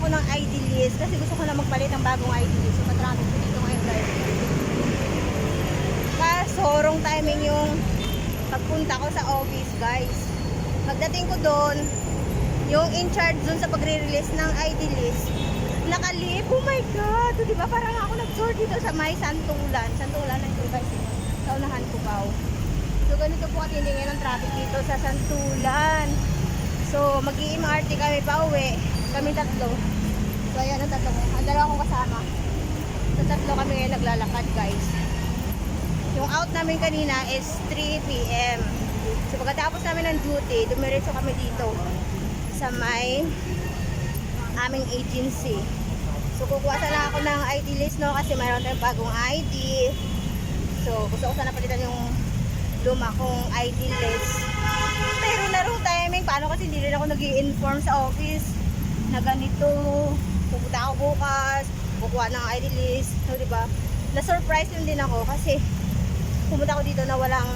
ng ID list kasi gusto ko na magpalit ng bagong ID list. So, matraffic ko dito ngayon guys. Kaso, wrong timing yung pagpunta ko sa office guys. Pagdating ko doon, yung in charge doon sa pagre-release ng ID list, nakalip. Oh my God! So, diba parang ako nag-tour dito sa may Santulan. Santulan lang ito guys. Sa unahan ko pa. So, ganito po katindi ngayon ang traffic dito sa Santulan. So, mag-i-MRT kami pa uwi. Kami tatlo. So, ayan ang tatlo. Ang dalawa kong kasama. So, tatlo kami ngayon naglalakad guys. Yung out namin kanina is 3 PM. So, pagkatapos namin ng duty, dumiretso kami dito sa may aming agency. So, kukuha sana ako ng ID list, no? Kasi mayroon tayong bagong ID. So, gusto ko sana palitan yung luma kong ID list. Pero na wrong timing. Paano kasi hindi rin ako nag-i-inform sa office na ganito. Pupunta ako bukas, kukuha ng ID list. So, diba? Na-surprise din ako kasi pumunta ako dito na walang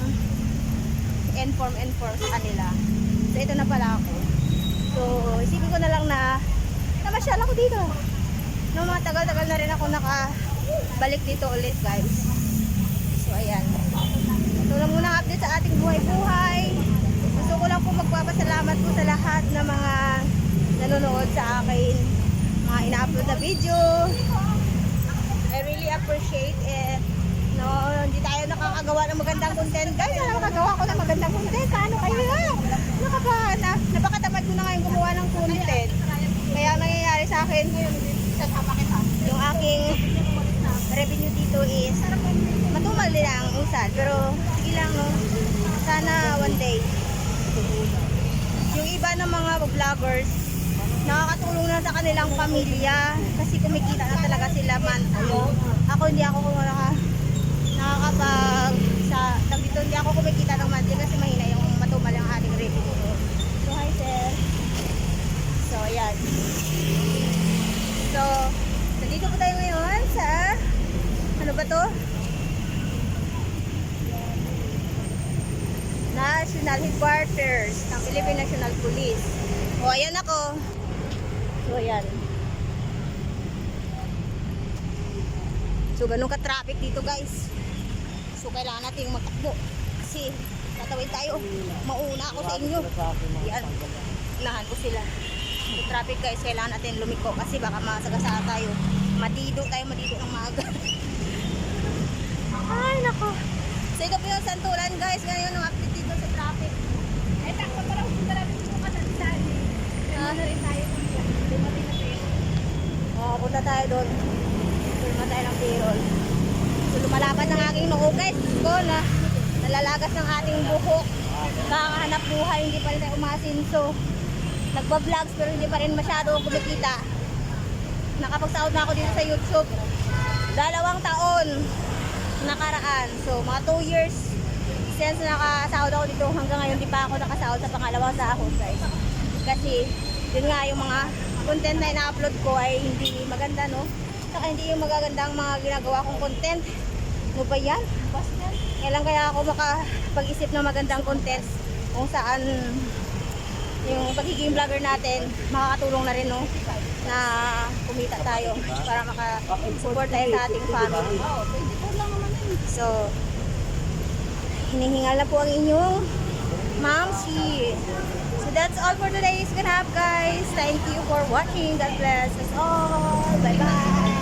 inform sa kanila. So, ito na pala ako. So, isipin ko na lang na namasyal ako dito. No, mga tagal-tagal na rin ako nakabalik dito ulit, guys. So, ayan. Ito lang muna update sa ating buhay-buhay. Gusto ko lang po magpapasalamat po sa lahat ng mga nanonood sa akin. Mga ina-upload na video. I really appreciate it. No, hindi tayo nakakagawa ng magandang content. Guys, nakakagawa ko ng magandang content. Paano kayo? Napakatamad ko na ngayon gumawa ng content. Kaya nangyayari sa akin, yung aking revenue dito is matumal din ang usad. Pero sige lang, no? Sana one day. Yung iba ng mga vloggers, nakakatulong na sa kanilang pamilya kasi kumikita na talaga sila monthly. Ako hindi ako nakakapag dito hindi ako kumikita ng monthly kasi mahina yung matumal ang ating revenue. So hi sir. So ayan. So nandito po tayo ngayon sa ano ba to? National Headquarters ng Philippine National Police. O ayan ako. So ayan. So ganun ka-traffic dito guys. So kailangan natin magtakbo kasi tatawid tayo. Mauna ako sa inyo. Yan. Unahan ko sila. So traffic guys, kailangan natin lumiko kasi baka masagasa tayo. Madido ng maaga. Ay nako. So ito po yung Santulan guys. Ngayon ang update dito sa traffic. Eh takbo parang punta namin dito katansan. Ano rin tayo. Dumating na tayo. Oo, punta tayo doon. Tulma tayo ng payroll. So lumalaban ng aking noo guys ko na nalalagas ng ating buhok. Kakahanap buhay, hindi pa rin tayo umasinso. Nagba-vlogs pero hindi pa rin masyado kumikita. Nakapagsahod na ako dito sa YouTube. 2 taon nakaraan. So mga 2 years since nakasahod ako dito hanggang ngayon di pa ako nakasahod sa pangalawang sahod guys. Kasi yun nga yung mga content na ina-upload ko ay hindi maganda no. Saka hindi yung magagandang mga ginagawa kong content. Ano ba yan? Kailan kaya ako makapag-isip ng magandang content kung saan yung pagiging vlogger natin makakatulong na rin no na kumita tayo para maka-support tayo sa ating family. So hinihingal na po ang inyong Mamsi. So that's all for today's ganap guys. Thank you for watching. God bless us all. Bye bye.